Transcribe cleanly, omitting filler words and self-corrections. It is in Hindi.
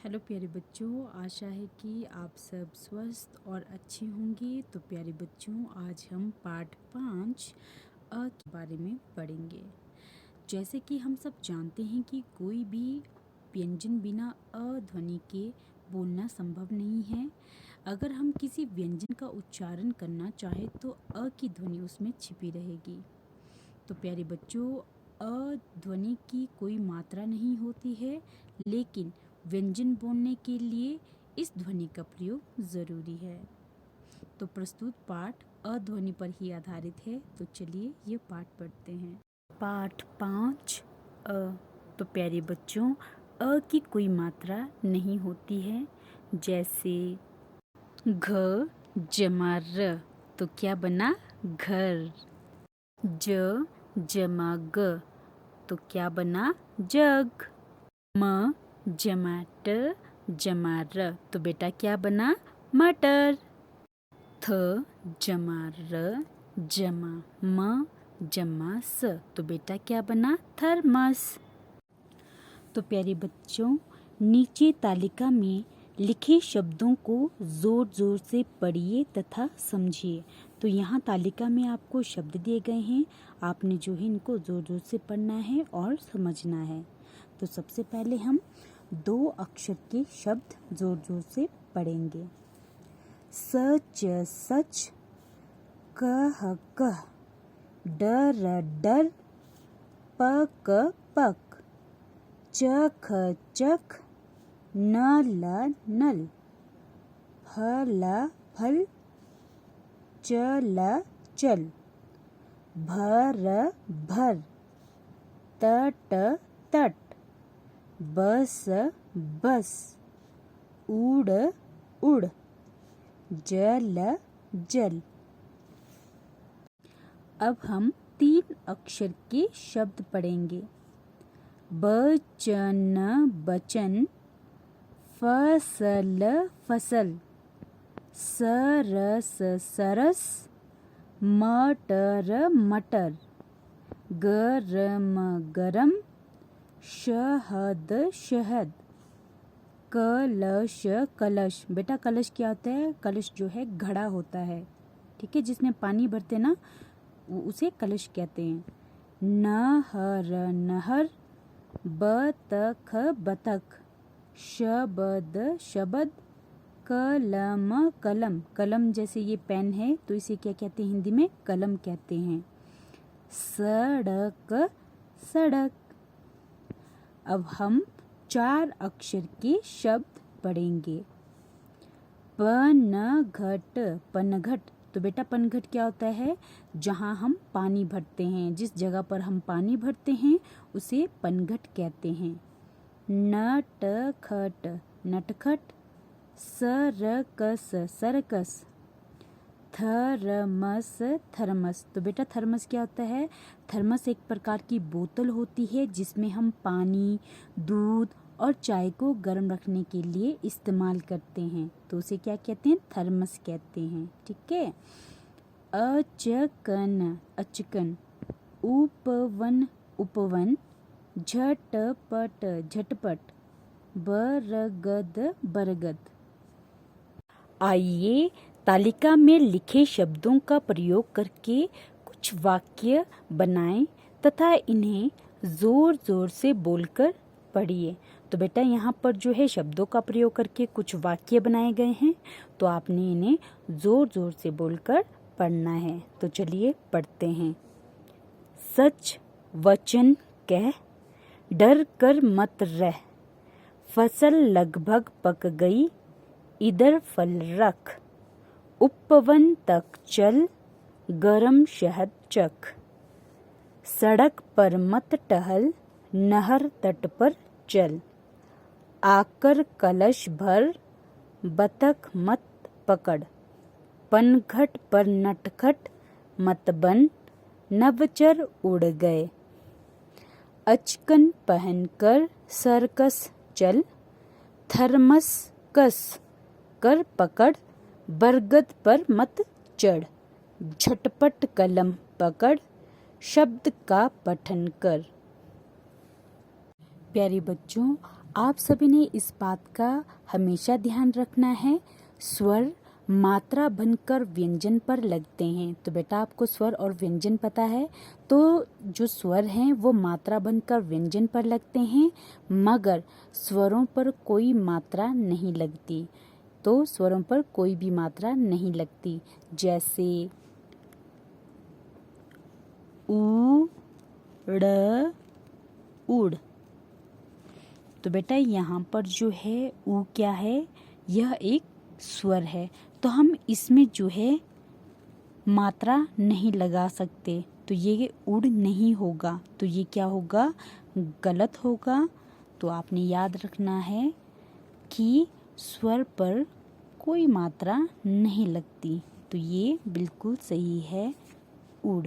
हेलो प्यारे बच्चों, आशा है कि आप सब स्वस्थ और अच्छे होंगे। तो प्यारे बच्चों, आज हम पाठ 5 अ के बारे में पढ़ेंगे। जैसे कि हम सब जानते हैं कि कोई भी व्यंजन बिना अ ध्वनि के बोलना संभव नहीं है। अगर हम किसी व्यंजन का उच्चारण करना चाहें तो अ की ध्वनि उसमें छिपी रहेगी। तो प्यारे बच्चों, अ ध्वनि की कोई मात्रा नहीं होती है, लेकिन व्यंजन बोलने के लिए इस ध्वनि का प्रयोग ज़रूरी है। तो प्रस्तुत पाठ अ ध्वनि पर ही आधारित है। तो चलिए ये पाठ पढ़ते हैं। पाठ 5 अ। तो प्यारे बच्चों, अ की कोई मात्रा नहीं होती है। जैसे घ जमा र, तो क्या बना घर। ज जमा ग, तो क्या बना जग। म जमा ट जमा र, तो बेटा क्या बना मटर। थ जमा र जमा म जमा स, तो बेटा क्या बना थर्मस। तो प्यारे बच्चों, नीचे तालिका में लिखे शब्दों को जोर जोर से पढ़िए तथा समझिए। तो यहाँ तालिका में आपको शब्द दिए गए हैं, आपने जो है इनको जोर जोर से पढ़ना है और समझना है। तो सबसे पहले हम 2 अक्षर के शब्द जोर जोर से पढ़ेंगे। सच सच, कह कह, डर डर, पक पक, चख चख, नल नल, फल फल, चल चल, भर भर, तट तट, बस बस, उड़ उड़, जल जल। अब हम 3 अक्षर के शब्द पढ़ेंगे। बचन बचन, फसल फसल, सरस सरस, मटर मटर, गरम गरम, शहद शहद, कलश कलश। बेटा कलश क्या होता है? कलश जो है घड़ा होता है, ठीक है, जिसमें पानी भरते ना, उसे कलश कहते हैं। नहर नहर, बतख बतख, शबद शबद, कलम कलम। कलम जैसे ये पेन है तो इसे क्या कहते हैं? हिंदी में कलम कहते हैं। सड़क सड़क। अब हम 4 अक्षर के शब्द पढ़ेंगे। पनघट पनघट। तो बेटा पनघट क्या होता है? जहाँ हम पानी भरते हैं, जिस जगह पर हम पानी भरते हैं उसे पनघट कहते हैं। नटखट नटखट, सरकस सरकस, थर्मस थर्मस। तो बेटा थर्मस क्या होता है? थर्मस एक प्रकार की बोतल होती है जिसमें हम पानी, दूध और चाय को गर्म रखने के लिए इस्तेमाल करते हैं, तो उसे क्या कहते हैं? थर्मस कहते हैं, ठीक है। अचकन अचकन, उपवन उपवन, झटपट झटपट, बरगद बरगद। आइए तालिका में लिखे शब्दों का प्रयोग करके कुछ वाक्य बनाएं तथा इन्हें जोर जोर से बोलकर पढ़िए। तो बेटा यहाँ पर जो है शब्दों का प्रयोग करके कुछ वाक्य बनाए गए हैं, तो आपने इन्हें जोर जोर से बोलकर पढ़ना है। तो चलिए पढ़ते हैं। सच वचन कह, डर कर मत रह, फसल लगभग पक गई, इधर फल रख, उपवन तक चल, गरम शहद चख, सड़क पर मत टहल, नहर तट पर चल, आकर कलश भर, बतख मत पकड़, पनघट पर नटखट मत बन, नभचर उड़ गए, अचकन पहनकर सर्कस चल, थर्मस कस कर पकड़, बरगद पर मत चढ़, झटपट कलम पकड़, शब्द का पठन कर। प्यारे बच्चों, आप सभी ने इस बात का हमेशा ध्यान रखना है, स्वर मात्रा बनकर व्यंजन पर लगते हैं। तो बेटा आपको स्वर और व्यंजन पता है, तो जो स्वर हैं वो मात्रा बनकर व्यंजन पर लगते हैं, मगर स्वरों पर कोई मात्रा नहीं लगती। तो स्वरों पर कोई भी मात्रा नहीं लगती, जैसे उ, ड़, उड़। तो बेटा यहाँ पर जो है उ क्या है, यह एक स्वर है, तो हम इसमें जो है मात्रा नहीं लगा सकते, तो ये उड़ नहीं होगा, तो ये क्या होगा, गलत होगा। तो आपने याद रखना है कि स्वर पर कोई मात्रा नहीं लगती, तो ये बिल्कुल सही है, उड़।